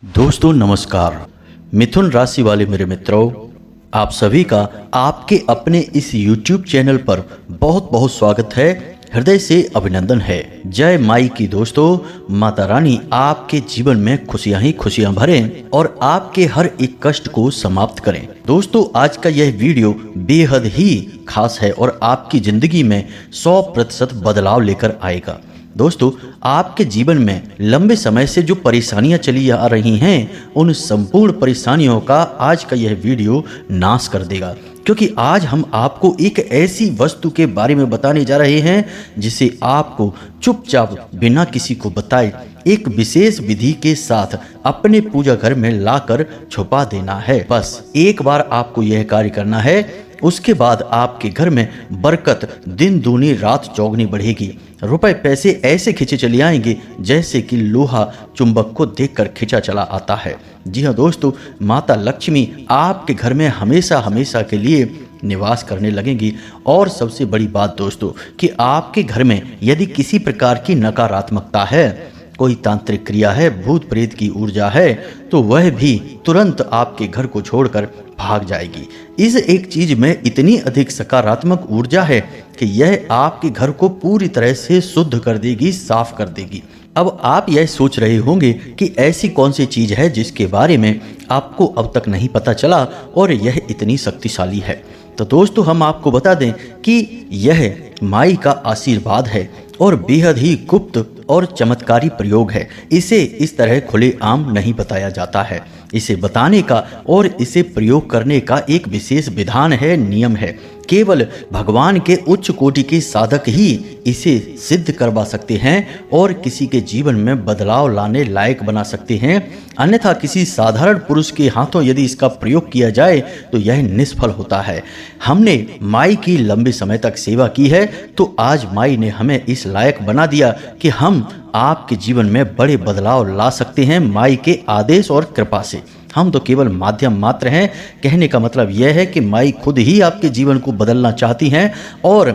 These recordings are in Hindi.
दोस्तों नमस्कार। मिथुन राशि वाले मेरे मित्रों, आप सभी का आपके अपने इस YouTube चैनल पर बहुत बहुत स्वागत है। हृदय से अभिनंदन है। जय माई की दोस्तों। माता रानी आपके जीवन में खुशियां ही खुशियां भरें और आपके हर एक कष्ट को समाप्त करें। दोस्तों आज का यह वीडियो बेहद ही खास है और आपकी जिंदगी में 100% बदलाव लेकर आएगा। दोस्तों आपके जीवन में लंबे समय से जो परेशानियां चली आ रही हैं, उन संपूर्ण परेशानियों का आज का यह वीडियो नाश कर देगा, क्योंकि आज हम आपको एक ऐसी वस्तु के बारे में बताने जा रहे हैं जिसे आपको चुपचाप बिना किसी को बताए एक विशेष विधि के साथ अपने पूजा घर में लाकर छुपा देना है। बस एक बार आपको यह कार्य करना है, उसके बाद आपके घर में बरकत दिन दूनी रात चौगनी बढ़ेगी। रुपए पैसे ऐसे खिंचे चले आएंगे जैसे कि लोहा चुंबक को देखकर खिंचा चला आता है। जी हाँ दोस्तों, माता लक्ष्मी आपके घर में हमेशा हमेशा के लिए निवास करने लगेंगी। और सबसे बड़ी बात दोस्तों कि आपके घर में यदि किसी प्रकार की नकारात्मकता है, कोई तांत्रिक क्रिया है, भूत प्रेत की ऊर्जा है, तो वह भी तुरंत आपके घर को छोड़कर भाग जाएगी। इस एक चीज में इतनी अधिक सकारात्मक ऊर्जा है कि यह आपके घर को पूरी तरह से शुद्ध कर देगी, साफ कर देगी। अब आप यह सोच रहे होंगे कि ऐसी कौन सी चीज है जिसके बारे में आपको अब तक नहीं पता चला और यह इतनी शक्तिशाली है। तो दोस्तों हम आपको बता दें कि यह माई का आशीर्वाद है और बेहद ही गुप्त और चमत्कारी प्रयोग है। इसे इस तरह खुले आम नहीं बताया जाता है। इसे बताने का और इसे प्रयोग करने का एक विशेष विधान है, नियम है। केवल भगवान के उच्च कोटि के साधक ही इसे सिद्ध करवा सकते हैं और किसी के जीवन में बदलाव लाने लायक बना सकते हैं। अन्यथा किसी साधारण पुरुष के हाथों यदि इसका प्रयोग किया जाए तो यह निष्फल होता है। हमने माई की लंबे समय तक सेवा की है, तो आज माई ने हमें इस लायक बना दिया कि हम आपके जीवन में बड़े बदलाव ला सकते हैं माई के आदेश और कृपा से। हम तो केवल माध्यम मात्र हैं। कहने का मतलब यह है कि माई खुद ही आपके जीवन को बदलना चाहती हैं और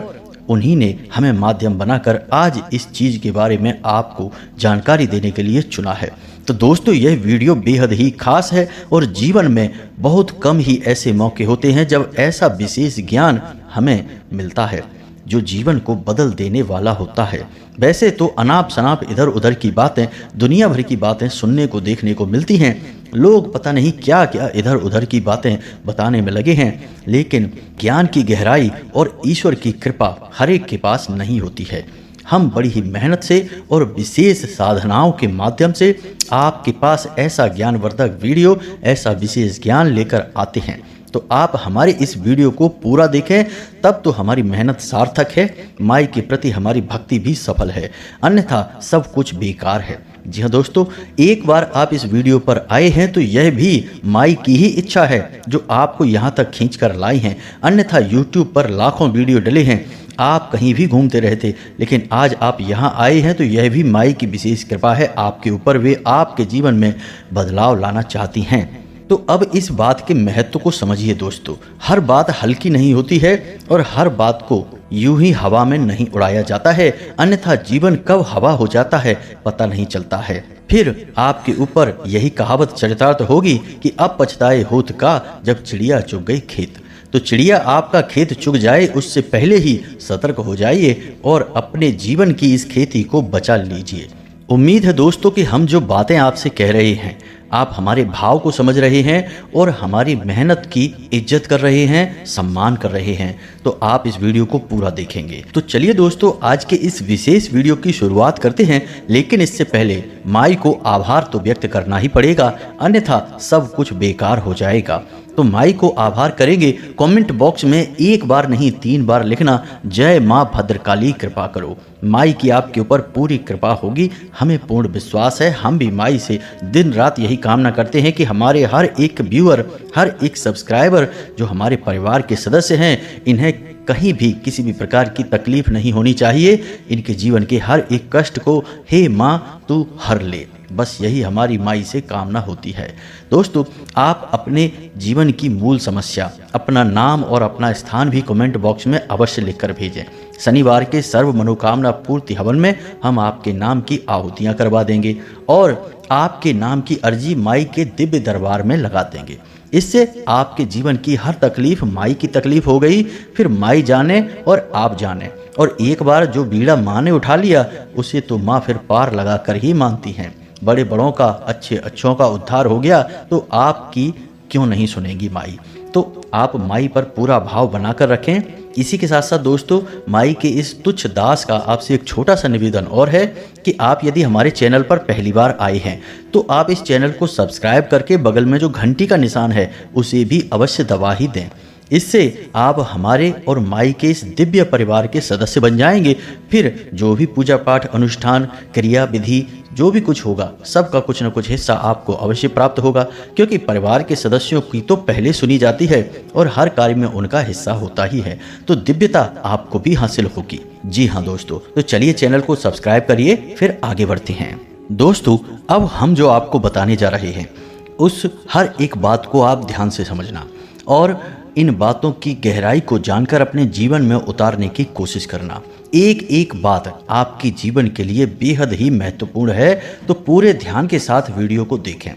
उन्हीं ने हमें माध्यम बनाकर आज इस चीज़ के बारे में आपको जानकारी देने के लिए चुना है। तो दोस्तों यह वीडियो बेहद ही खास है और जीवन में बहुत कम ही ऐसे मौके होते हैं जब ऐसा विशेष ज्ञान हमें मिलता है जो जीवन को बदल देने वाला होता है। वैसे तो अनाप शनाप इधर उधर की बातें, दुनिया भर की बातें सुनने को देखने को मिलती हैं। लोग पता नहीं क्या क्या इधर उधर की बातें बताने में लगे हैं, लेकिन ज्ञान की गहराई और ईश्वर की कृपा हर एक के पास नहीं होती है। हम बड़ी ही मेहनत से और विशेष साधनाओं के माध्यम से आपके पास ऐसा ज्ञानवर्धक वीडियो, ऐसा विशेष ज्ञान लेकर आते हैं। तो आप हमारे इस वीडियो को पूरा देखें, तब तो हमारी मेहनत सार्थक है, माई के प्रति हमारी भक्ति भी सफल है, अन्यथा सब कुछ बेकार है। जी हाँ दोस्तों, एक बार आप इस वीडियो पर आए हैं तो यह भी माई की ही इच्छा है जो आपको यहाँ तक खींच कर लाई हैं। अन्यथा YouTube पर लाखों वीडियो डले हैं, आप कहीं भी घूमते रहते, लेकिन आज आप यहाँ आए हैं तो यह भी माई की विशेष कृपा है आपके ऊपर। वे आपके जीवन में बदलाव लाना चाहती हैं। तो अब इस बात के महत्व को समझिए दोस्तों। हर बात हल्की नहीं होती है और हर बात को यूं ही हवा में नहीं उड़ाया जाता है, अन्यथा जीवन कब हवा हो जाता है पता नहीं चलता है। फिर आपके ऊपर यही कहावत चरितार्थ होगी कि अब पछताए होत का जब चिड़िया चुग गई खेत। तो चिड़िया आपका खेत चुग जाए उससे पहले ही सतर्क हो जाइए और अपने जीवन की इस खेती को बचा लीजिए। उम्मीद है दोस्तों कि हम जो बातें आपसे कह रहे हैं, आप हमारे भाव को समझ रहे हैं और हमारी मेहनत की इज्जत कर रहे हैं, सम्मान कर रहे हैं। तो आप इस वीडियो को पूरा देखेंगे। तो चलिए दोस्तों आज के इस विशेष वीडियो की शुरुआत करते हैं, लेकिन इससे पहले माई को आभार तो व्यक्त करना ही पड़ेगा, अन्यथा सब कुछ बेकार हो जाएगा। तो माई को आभार करेंगे, कमेंट बॉक्स में एक बार नहीं 3 बार लिखना, जय माँ भद्रकाली कृपा करो। माई की आपके ऊपर पूरी कृपा होगी, हमें पूर्ण विश्वास है। हम भी माई से दिन रात यही कामना करते हैं कि हमारे हर एक व्यूअर, हर एक सब्सक्राइबर जो हमारे परिवार के सदस्य हैं, इन्हें कहीं भी किसी भी प्रकार की तकलीफ नहीं होनी चाहिए। इनके जीवन के हर एक कष्ट को हे माँ तू हर ले। बस यही हमारी माई से कामना होती है। दोस्तों, आप अपने जीवन की मूल समस्या, अपना नाम और अपना स्थान भी कमेंट बॉक्स में अवश्य लिखकर भेजें। शनिवार के सर्व मनोकामना पूर्ति हवन में हम आपके नाम की आहुतियाँ करवा देंगे और आपके नाम की अर्जी माई के दिव्य दरबार में लगा देंगे। इससे आपके जीवन की हर तकलीफ माई की तकलीफ हो गई, फिर माई जाने और आप जाने। और एक बार जो बीड़ा माँ ने उठा लिया उसे तो माँ फिर पार लगा कर ही मानती हैं। बड़े बड़ों का, अच्छे अच्छों का उद्धार हो गया तो आपकी क्यों नहीं सुनेगी माई। तो आप माई पर पूरा भाव बनाकर रखें। इसी के साथ साथ दोस्तों, माई के इस तुच्छ दास का आपसे एक छोटा सा निवेदन और है कि आप यदि हमारे चैनल पर पहली बार आए हैं तो आप इस चैनल को सब्सक्राइब करके बगल में जो घंटी का निशान है उसे भी अवश्य दबा ही दें। इससे आप हमारे और माई के इस दिव्य परिवार के सदस्य बन जाएंगे। फिर जो भी पूजा पाठ, अनुष्ठान, क्रिया विधि जो भी कुछ होगा, सबका कुछ न कुछ हिस्सा आपको अवश्य प्राप्त होगा, क्योंकि परिवार के सदस्यों की तो पहले सुनी जाती है और हर कार्य में उनका हिस्सा होता ही है, तो दिव्यता आपको भी हासिल होगी। जी हाँ दोस्तों, तो चलिए चैनल को सब्सक्राइब करिए, फिर आगे बढ़ते हैं। दोस्तों, अब हम जो आपको बताने जा रहे हैं उस हर एक बात को आप ध्यान से समझना और इन बातों की गहराई को जानकर अपने जीवन में उतारने की कोशिश करना। एक एक बात आपके जीवन के लिए बेहद ही महत्वपूर्ण है, तो पूरे ध्यान के साथ वीडियो को देखें।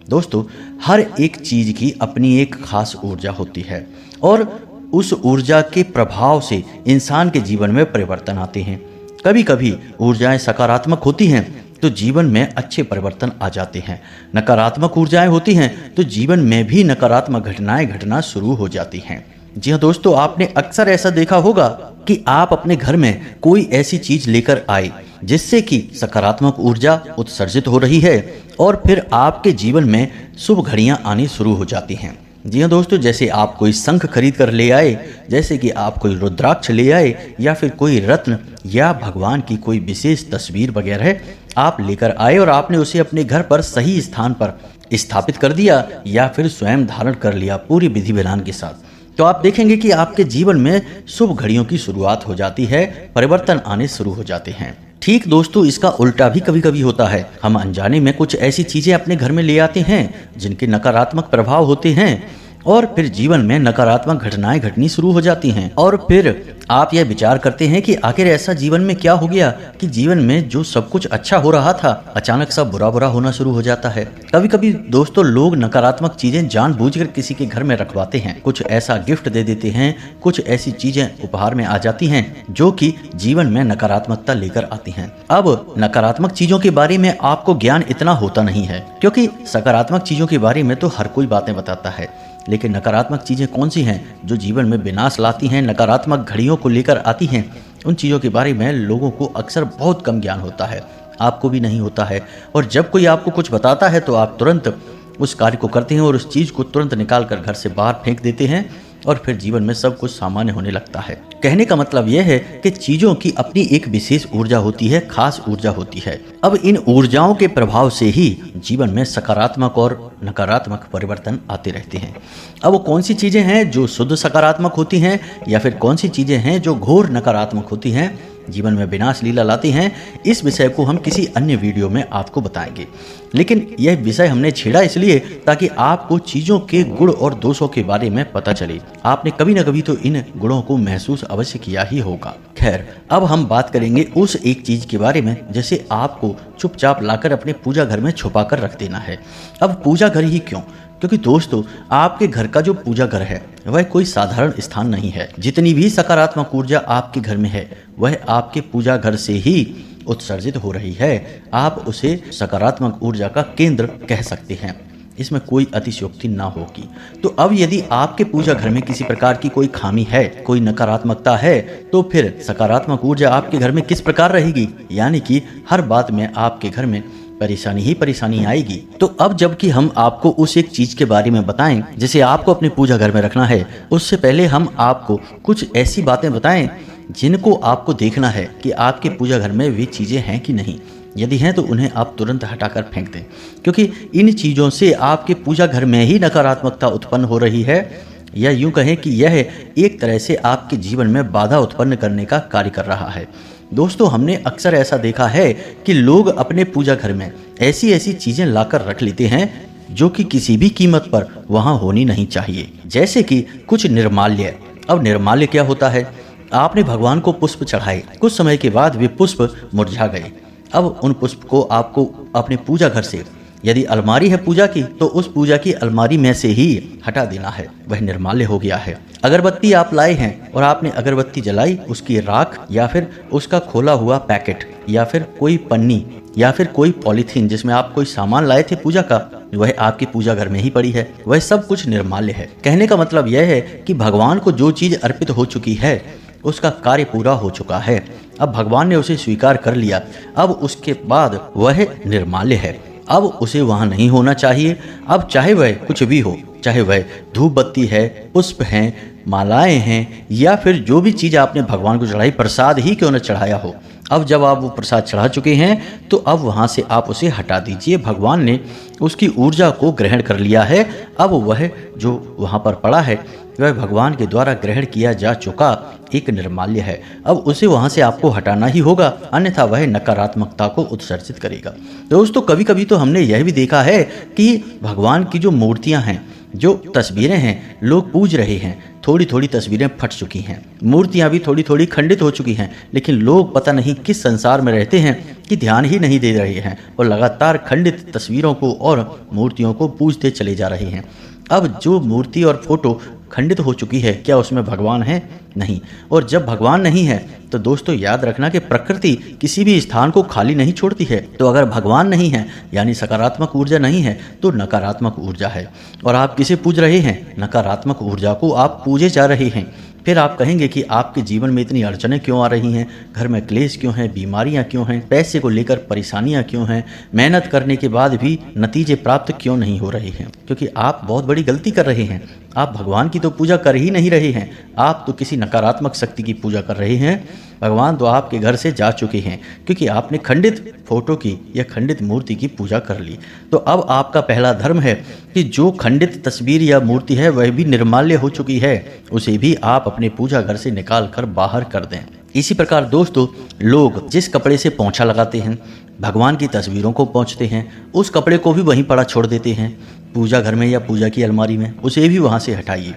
दोस्तों, हर एक चीज़ की अपनी एक खास ऊर्जा होती है और उस ऊर्जा के प्रभाव से इंसान के जीवन में परिवर्तन आते हैं। कभी कभी ऊर्जाएं सकारात्मक होती हैं तो जीवन में अच्छे परिवर्तन आ जाते हैं। नकारात्मक ऊर्जाएं होती हैं तो जीवन में भी नकारात्मक घटनाएं घटना शुरू हो जाती हैं। जी हाँ दोस्तों, आपने अक्सर ऐसा देखा होगा कि आप अपने घर में कोई ऐसी चीज लेकर आए जिससे कि सकारात्मक ऊर्जा उत्सर्जित हो रही है और फिर आपके जीवन में शुभ घड़ियां आनी शुरू हो जाती हैं। जी हाँ दोस्तों, जैसे आप कोई शंख खरीद कर ले आए, जैसे कि आप कोई रुद्राक्ष ले आए या फिर कोई रत्न या भगवान की कोई विशेष तस्वीर वगैरह आप लेकर आए और आपने उसे अपने घर पर सही स्थान पर स्थापित कर दिया या फिर स्वयं धारण कर लिया पूरी विधि विधान के साथ, तो आप देखेंगे कि आपके जीवन में शुभ घड़ियों की शुरुआत हो जाती है, परिवर्तन आने शुरू हो जाते हैं। ठीक दोस्तों, इसका उल्टा भी कभी कभी होता है। हम अनजाने में कुछ ऐसी चीजें अपने घर में ले आते हैं जिनके नकारात्मक प्रभाव होते हैं और फिर जीवन में नकारात्मक घटनाएं घटनी शुरू हो जाती हैं और फिर आप यह विचार करते हैं कि आखिर ऐसा जीवन में क्या हो गया कि जीवन में जो सब कुछ अच्छा हो रहा था अचानक सब बुरा बुरा होना शुरू हो जाता है। कभी कभी दोस्तों, लोग नकारात्मक चीजें जानबूझकर किसी के घर में रखवाते हैं, कुछ ऐसा गिफ्ट दे देते हैं, कुछ ऐसी चीजें उपहार में आ जाती हैं जो कि जीवन में नकारात्मकता लेकर आती हैं। अब नकारात्मक चीजों के बारे में आपको ज्ञान इतना होता नहीं है, क्योंकि सकारात्मक चीजों के बारे में तो हर कोई बातें बताता है, लेकिन नकारात्मक चीज़ें कौन सी हैं जो जीवन में विनाश लाती हैं, नकारात्मक घड़ियों को लेकर आती हैं, उन चीज़ों के बारे में लोगों को अक्सर बहुत कम ज्ञान होता है। आपको भी नहीं होता है और जब कोई आपको कुछ बताता है तो आप तुरंत उस कार्य को करते हैं और उस चीज़ को तुरंत निकाल कर घर से बाहर फेंक देते हैं और फिर जीवन में सब कुछ सामान्य होने लगता है। कहने का मतलब यह है कि चीजों की अपनी एक विशेष ऊर्जा होती है, खास ऊर्जा होती है। अब इन ऊर्जाओं के प्रभाव से ही जीवन में सकारात्मक और नकारात्मक परिवर्तन आते रहते हैं। अब वो कौन सी चीजें हैं जो शुद्ध सकारात्मक होती हैं या फिर कौन सी चीजें हैं जो घोर नकारात्मक होती हैं, जीवन में विनाश लीला लाती हैं, इस विषय को हम किसी अन्य वीडियो में आपको बताएंगे। लेकिन यह विषय हमने छेड़ा इसलिए ताकि आपको चीज़ों के गुण और दोषों के बारे में पता चले। आपने कभी न कभी तो इन गुणों को महसूस अवश्य किया ही होगा। खैर, अब हम बात करेंगे उस एक चीज़ के बारे में जिसे आपको चुपचाप लाकर अपने पूजा घर में छुपा कर रख देना है। अब पूजा घर ही क्यों? क्योंकि दोस्तों, आपके घर का जो पूजा घर है वह कोई साधारण स्थान नहीं है। जितनी भी सकारात्मक ऊर्जा आपके घर में है वह आपके पूजा घर से ही उत्सर्जित हो रही है। आप उसे सकारात्मक ऊर्जा का केंद्र कह सकते हैं, इसमें कोई अतिशयोक्ति ना होगी। तो अब यदि आपके पूजा घर में किसी प्रकार की कोई खामी है, कोई नकारात्मकता है, तो फिर सकारात्मक ऊर्जा आपके घर में किस प्रकार रहेगी? यानी कि हर बात में आपके घर में परेशानी ही परेशानी आएगी। तो अब जबकि हम आपको उस एक चीज के बारे में बताएं जिसे आपको अपने पूजा घर में रखना है, उससे पहले हम आपको कुछ ऐसी बातें बताएं जिनको आपको देखना है कि आपके पूजा घर में वे चीजें हैं कि नहीं। यदि हैं तो उन्हें आप तुरंत हटाकर फेंक दें, क्योंकि इन चीजों से आपके पूजा घर में ही नकारात्मकता उत्पन्न हो रही है, या यूं कहें कि यह एक तरह से आपके जीवन में बाधा उत्पन्न करने का कार्य कर रहा है। दोस्तों, हमने अक्सर ऐसा देखा है कि लोग अपने पूजा घर में ऐसी ऐसी चीजें लाकर रख लेते हैं जो कि किसी भी कीमत पर वहां होनी नहीं चाहिए, जैसे कि कुछ निर्माल्य। अब निर्माल्य क्या होता है? आपने भगवान को पुष्प चढ़ाए, कुछ समय के बाद वे पुष्प मुरझा गए। अब उन पुष्प को आपको अपने पूजा घर से, यदि अलमारी है पूजा की, तो उस पूजा की अलमारी में से ही हटा देना है, वह निर्माल्य हो गया है। अगरबत्ती आप लाए हैं और आपने अगरबत्ती जलाई, उसकी राख या फिर उसका खोला हुआ पैकेट या फिर कोई पन्नी या फिर कोई पॉलीथीन जिसमें आप कोई सामान लाए थे पूजा का, वह आपकी पूजा घर में ही पड़ी है, वह सब कुछ निर्माल्य है। कहने का मतलब यह है कि भगवान को जो चीज अर्पित हो चुकी है उसका कार्य पूरा हो चुका है। अब भगवान ने उसे स्वीकार कर लिया, अब उसके बाद वह निर्माल्य है, अब उसे वहां नहीं होना चाहिए। अब चाहे वह कुछ भी हो, चाहे वह धूप बत्ती है, पुष्प हैं, मालाएं हैं, या फिर जो भी चीज आपने भगवान को चढ़ाई, प्रसाद ही क्यों न चढ़ाया हो, अब जब आप वो प्रसाद चढ़ा चुके हैं तो अब वहां से आप उसे हटा दीजिए। भगवान ने उसकी ऊर्जा को ग्रहण कर लिया है, अब वह जो वहां पर पड़ा है वह भगवान के द्वारा ग्रहण किया जा चुका एक निर्माल्य है। अब उसे वहां से आपको हटाना ही होगा, अन्यथा वह नकारात्मकता को उत्सर्जित करेगा। दोस्तों, कभी कभी तो हमने यह भी देखा है कि भगवान की जो मूर्तियां हैं, जो तस्वीरें हैं, लोग पूज रहे हैं, थोड़ी थोड़ी तस्वीरें फट चुकी हैं, मूर्तियां भी थोड़ी थोड़ी खंडित हो चुकी हैं, लेकिन लोग पता नहीं किस संसार में रहते हैं कि ध्यान ही नहीं दे रहे हैं और लगातार खंडित तस्वीरों को और मूर्तियों को पूजते चले जा रहे हैं। अब जो मूर्ति और फोटो खंडित हो चुकी है, क्या उसमें भगवान है? नहीं। और जब भगवान नहीं है तो दोस्तों याद रखना कि प्रकृति किसी भी स्थान को खाली नहीं छोड़ती है। तो अगर भगवान नहीं है यानी सकारात्मक ऊर्जा नहीं है तो नकारात्मक ऊर्जा है, और आप किसे पूज रहे हैं? नकारात्मक ऊर्जा को आप पूजे जा रहे हैं। फिर आप कहेंगे कि आपके जीवन में इतनी अड़चनें क्यों आ रही हैं, घर में क्लेश क्यों हैं, बीमारियां क्यों हैं, पैसे को लेकर परेशानियां क्यों हैं, मेहनत करने के बाद भी नतीजे प्राप्त क्यों नहीं हो रहे हैं? क्योंकि आप बहुत बड़ी गलती कर रहे हैं। आप भगवान की तो पूजा कर ही नहीं रहे हैं, आप तो किसी नकारात्मक शक्ति की पूजा कर रहे हैं। भगवान तो आपके घर से जा चुके हैं क्योंकि आपने खंडित फोटो की या खंडित मूर्ति की पूजा कर ली। तो अब आपका पहला धर्म है कि जो खंडित तस्वीर या मूर्ति है वह भी निर्माल्य हो चुकी है, उसे भी आप अपने पूजा घर से निकाल कर बाहर कर दें। इसी प्रकार दोस्तों, लोग जिस कपड़े से पोंछा लगाते हैं, भगवान की तस्वीरों को पोंछते हैं, उस कपड़े को भी वहीं पड़ा छोड़ देते हैं पूजा घर में या पूजा की अलमारी में, उसे भी वहाँ से हटाइए।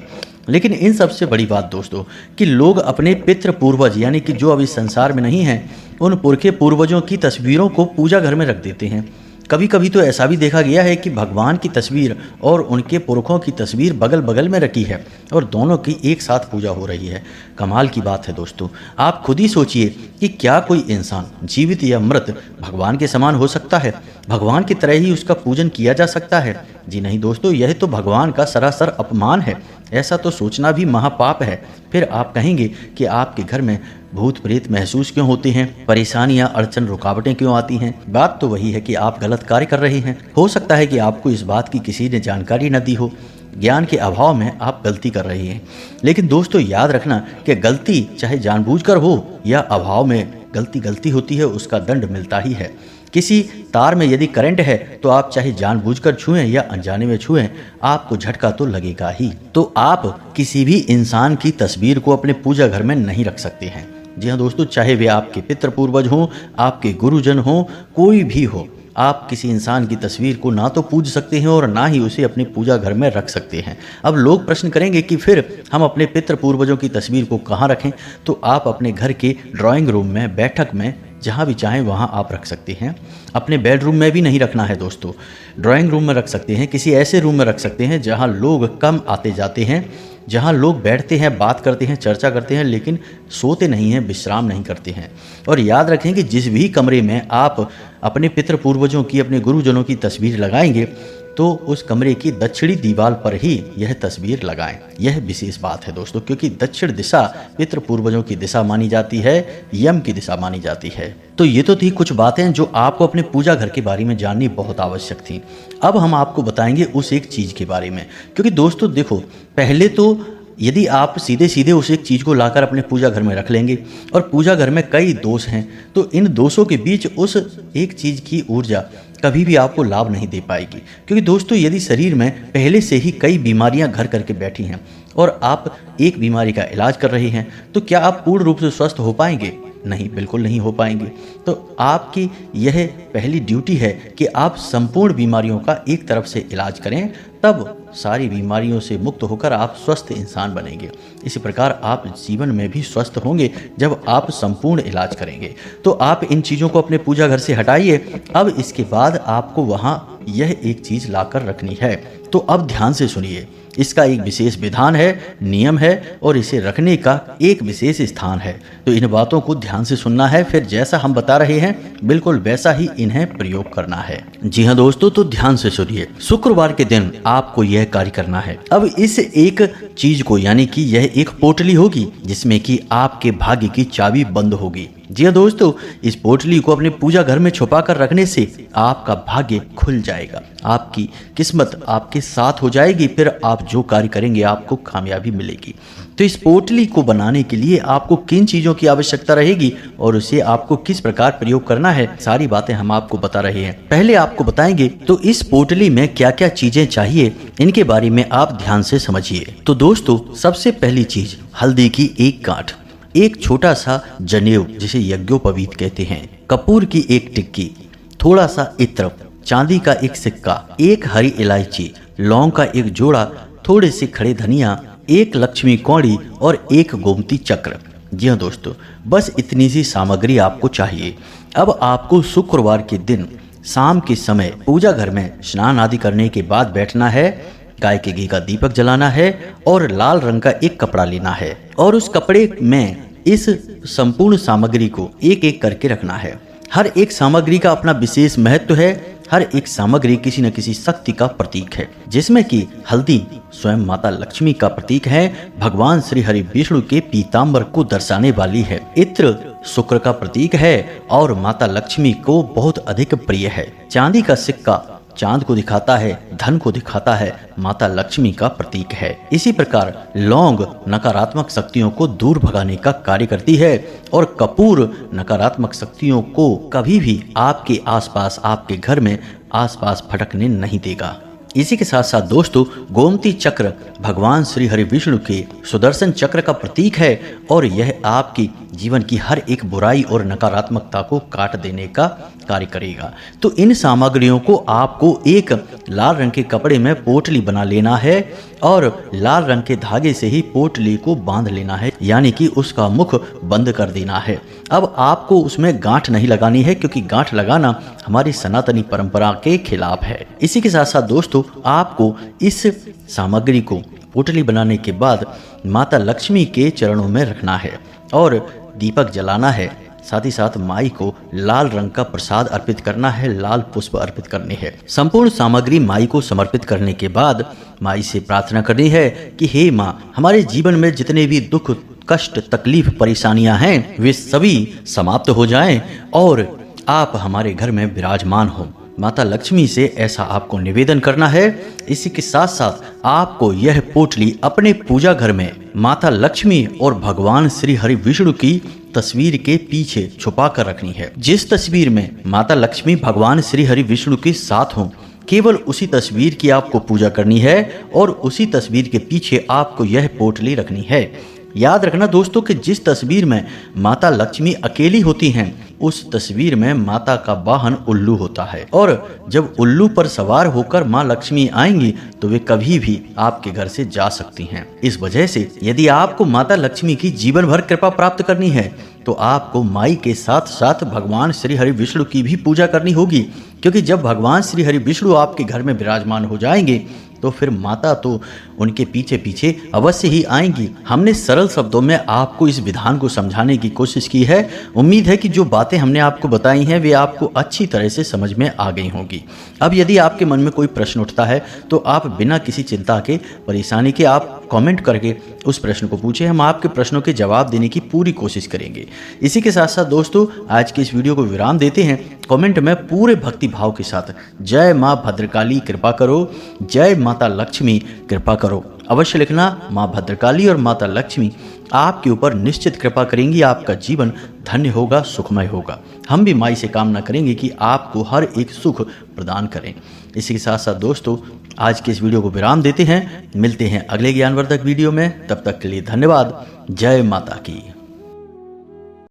लेकिन इन सबसे बड़ी बात दोस्तों कि लोग अपने पितृ पूर्वज यानी कि जो अभी संसार में नहीं हैं, उन पुरखे पूर्वजों की तस्वीरों को पूजा घर में रख देते हैं। कभी कभी तो ऐसा भी देखा गया है कि भगवान की तस्वीर और उनके पुरखों की तस्वीर बगल बगल में रखी है और दोनों की एक साथ पूजा हो रही है। कमाल की बात है दोस्तों। आप खुद ही सोचिए कि क्या कोई इंसान जीवित या मृत भगवान के समान हो सकता है? भगवान की तरह ही उसका पूजन किया जा सकता है? जी नहीं दोस्तों, यह तो भगवान का सरासर अपमान है। ऐसा तो सोचना भी महापाप है। फिर आप कहेंगे कि आपके घर में भूत प्रेत महसूस क्यों होते हैं, परेशानियां, अड़चन, रुकावटें क्यों आती हैं? बात तो वही है कि आप गलत कार्य कर रहे हैं। हो सकता है कि आपको इस बात की किसी ने जानकारी न दी हो, ज्ञान के अभाव में आप गलती कर रहे हैं। लेकिन दोस्तों याद रखना कि गलती चाहे जानबूझकर हो या अभाव में, गलती होती है, उसका दंड मिलता ही है। किसी तार में यदि करंट है तो आप चाहे जानबूझकर छुएं या अनजाने में छुएं, आपको झटका तो लगेगा ही। तो आप किसी भी इंसान की तस्वीर को अपने पूजा घर में नहीं रख सकते हैं। जी हाँ दोस्तों, चाहे वे आपके पितृ पूर्वज हों, आपके गुरुजन हों, कोई भी हो, आप किसी इंसान की तस्वीर को ना तो पूज सकते हैं और ना ही उसे अपने पूजा घर में रख सकते हैं। अब लोग प्रश्न करेंगे कि फिर हम अपने पितृ पूर्वजों की तस्वीर को कहाँ रखें? तो आप अपने घर के ड्राइंग रूम में, बैठक में, जहाँ भी चाहें वहाँ आप रख सकते हैं। अपने बेडरूम में भी नहीं रखना है दोस्तों, ड्राइंग रूम में रख सकते हैं। किसी ऐसे रूम में रख सकते हैं जहाँ लोग कम आते जाते हैं, जहाँ लोग बैठते हैं, बात करते हैं, चर्चा करते हैं, लेकिन सोते नहीं हैं, विश्राम नहीं करते हैं। और याद रखें कि जिस भी कमरे में आप अपने पितृ पूर्वजों की, अपने गुरुजनों की तस्वीर लगाएंगे तो उस कमरे की दक्षिणी दीवार पर ही यह तस्वीर लगाएं। यह विशेष बात है दोस्तों, क्योंकि दक्षिण दिशा पितृ पूर्वजों की दिशा मानी जाती है, यम की दिशा मानी जाती है। तो ये तो थी कुछ बातें जो आपको अपने पूजा घर के बारे में जाननी बहुत आवश्यक थी। अब हम आपको बताएंगे उस एक चीज़ के बारे में, क्योंकि दोस्तों देखो, पहले तो यदि आप सीधे सीधे उस एक चीज़ को लाकर अपने पूजा घर में रख लेंगे और पूजा घर में कई दोष हैं, तो इन दोषों के बीच उस एक चीज़ की ऊर्जा कभी भी आपको लाभ नहीं दे पाएगी। क्योंकि दोस्तों यदि शरीर में पहले से ही कई बीमारियां घर करके बैठी हैं और आप एक बीमारी का इलाज कर रहे हैं, तो क्या आप पूर्ण रूप से स्वस्थ हो पाएंगे? नहीं, बिल्कुल नहीं हो पाएंगे। तो आपकी यह पहली ड्यूटी है कि आप संपूर्ण बीमारियों का एक तरफ से इलाज करें, तब सारी बीमारियों से मुक्त होकर आप स्वस्थ इंसान बनेंगे। इसी प्रकार आप जीवन में भी स्वस्थ होंगे जब आप संपूर्ण इलाज करेंगे। तो आप इन चीज़ों को अपने पूजा घर से हटाइए। अब इसके बाद आपको वहाँ यह एक चीज़ लाकर रखनी है। तो अब ध्यान से सुनिए, इसका एक विशेष विधान है, नियम है और इसे रखने का एक विशेष स्थान है। तो इन बातों को ध्यान से सुनना है, फिर जैसा हम बता रहे हैं बिल्कुल वैसा ही इन्हें प्रयोग करना है। जी हाँ दोस्तों, तो ध्यान से सुनिए। शुक्रवार के दिन आपको यह कार्य करना है। अब इस एक चीज को, यानी कि यह एक पोटली होगी जिसमें कि आपके भाग्य की चाबी बंद होगी। जी हाँ दोस्तों, इस पोटली को अपने पूजा घर में छुपा कर रखने से आपका भाग्य खुल जाएगा, आपकी किस्मत आपके साथ हो जाएगी, फिर आप जो कार्य करेंगे आपको कामयाबी मिलेगी। तो इस पोटली को बनाने के लिए आपको किन चीज़ों की आवश्यकता रहेगी और उसे आपको किस प्रकार प्रयोग करना है, सारी बातें हम आपको बता रहे हैं। पहले आपको बताएंगे तो इस पोटली में क्या क्या चीजें चाहिए, इनके बारे में आप ध्यान से समझिए। तो दोस्तों, सबसे पहली चीज हल्दी की एक गांठ, एक छोटा सा जनेऊ जिसे यज्ञोपवीत कहते हैं, कपूर की एक टिक्की, थोड़ा सा इत्र, चांदी का एक सिक्का, एक हरी इलायची, लौंग का एक जोड़ा, थोड़े से खड़े धनिया, एक लक्ष्मी कौड़ी और एक गोमती चक्र। जी हाँ दोस्तों, बस इतनी सी सामग्री आपको चाहिए। अब आपको शुक्रवार के दिन शाम के समय पूजा घर में स्नान आदि करने के बाद बैठना है, गाय के घी का दीपक जलाना है और लाल रंग का एक कपड़ा लेना है और उस कपड़े में इस संपूर्ण सामग्री को एक एक करके रखना है। हर एक सामग्री का अपना विशेष महत्व है। हर एक सामग्री किसी न किसी शक्ति का प्रतीक है, जिसमें कि हल्दी स्वयं माता लक्ष्मी का प्रतीक है, भगवान श्री हरि विष्णु के पीताम्बर को दर्शाने वाली है, इत्र शुक्र का प्रतीक है और माता लक्ष्मी को बहुत अधिक प्रिय है, चांदी का सिक्का चांद को दिखाता है, धन को दिखाता है, माता लक्ष्मी का प्रतीक है। इसी प्रकार लौंग नकारात्मक शक्तियों को दूर भगाने का कार्य करती है और कपूर नकारात्मक शक्तियों को कभी भी आपके आसपास, आपके घर में आसपास फटकने नहीं देगा। इसी के साथ साथ दोस्तों, गोमती चक्र भगवान श्री हरि विष्णु के सुदर्शन चक्र का प्रतीक है और यह आपकी जीवन की हर एक बुराई और नकारात्मकता को काट देने का कार्य करेगा। तो इन सामग्रियों को आपको एक लाल रंग के कपड़े में पोटली बना लेना है और लाल रंग के धागे से ही पोटली को बांध लेना है, यानी कि उसका मुख बंद कर देना है। अब आपको उसमें गांठ नहीं लगानी है, क्योंकि गांठ लगाना हमारी सनातनी परंपरा के खिलाफ है। इसी के साथ साथ दोस्तों, आपको इस सामग्री को पोटली बनाने के बाद माता लक्ष्मी के चरणों में रखना है और दीपक जलाना है। साथ ही साथ माई को लाल रंग का प्रसाद अर्पित करना है, लाल पुष्प अर्पित करने हैं। संपूर्ण सामग्री माई को समर्पित करने के बाद माई से प्रार्थना करनी है कि हे माँ, हमारे जीवन में जितने भी दुख, कष्ट, तकलीफ, परेशानियां हैं वे सभी समाप्त हो जाएं और आप हमारे घर में विराजमान हो। माता लक्ष्मी से ऐसा आपको निवेदन करना है। इसी के साथ साथ आपको यह पोटली अपने पूजा घर में माता लक्ष्मी और भगवान श्री हरि विष्णु की तस्वीर के पीछे छुपा कर रखनी है। जिस तस्वीर में माता लक्ष्मी भगवान श्री हरि विष्णु के साथ हों, केवल उसी तस्वीर की आपको पूजा करनी है और उसी तस्वीर के पीछे आपको यह पोटली रखनी है। याद रखना दोस्तों कि जिस तस्वीर में माता लक्ष्मी अकेली होती हैं, उस तस्वीर में माता का वाहन उल्लू होता है और जब उल्लू पर सवार होकर माँ लक्ष्मी आएंगी तो वे कभी भी आपके घर से जा सकती हैं। इस वजह से यदि आपको माता लक्ष्मी की जीवन भर कृपा प्राप्त करनी है तो आपको माई के साथ साथ भगवान श्री हरि विष्णु की भी पूजा करनी होगी, क्योंकि जब भगवान श्री हरि विष्णु आपके घर में विराजमान हो जाएंगे तो फिर माता तो उनके पीछे पीछे अवश्य ही आएंगी। हमने सरल शब्दों में आपको इस विधान को समझाने की कोशिश की है। उम्मीद है कि जो बातें हमने आपको बताई हैं वे आपको अच्छी तरह से समझ में आ गई होंगी। अब यदि आपके मन में कोई प्रश्न उठता है तो आप बिना किसी चिंता के, परेशानी के आप कमेंट करके उस प्रश्न को पूछें। हम आपके प्रश्नों के जवाब देने की पूरी कोशिश करेंगे। इसी के साथ साथ दोस्तों, आज के इस वीडियो को विराम देते हैं। कमेंट में पूरे भक्ति भाव के साथ जय माँ भद्रकाली कृपा करो, जय माता लक्ष्मी कृपा करो अवश्य लिखना। माँ भद्रकाली और माता लक्ष्मी आपके ऊपर निश्चित कृपा करेंगी, आपका जीवन धन्य होगा, सुखमय होगा। हम भी माई से कामना करेंगे कि आपको हर एक सुख प्रदान करें। इसी के साथ साथ दोस्तों, आज के इस वीडियो को विराम देते हैं। मिलते हैं अगले ज्ञानवर्धक वीडियो में, तब तक के लिए धन्यवाद। जय माता की।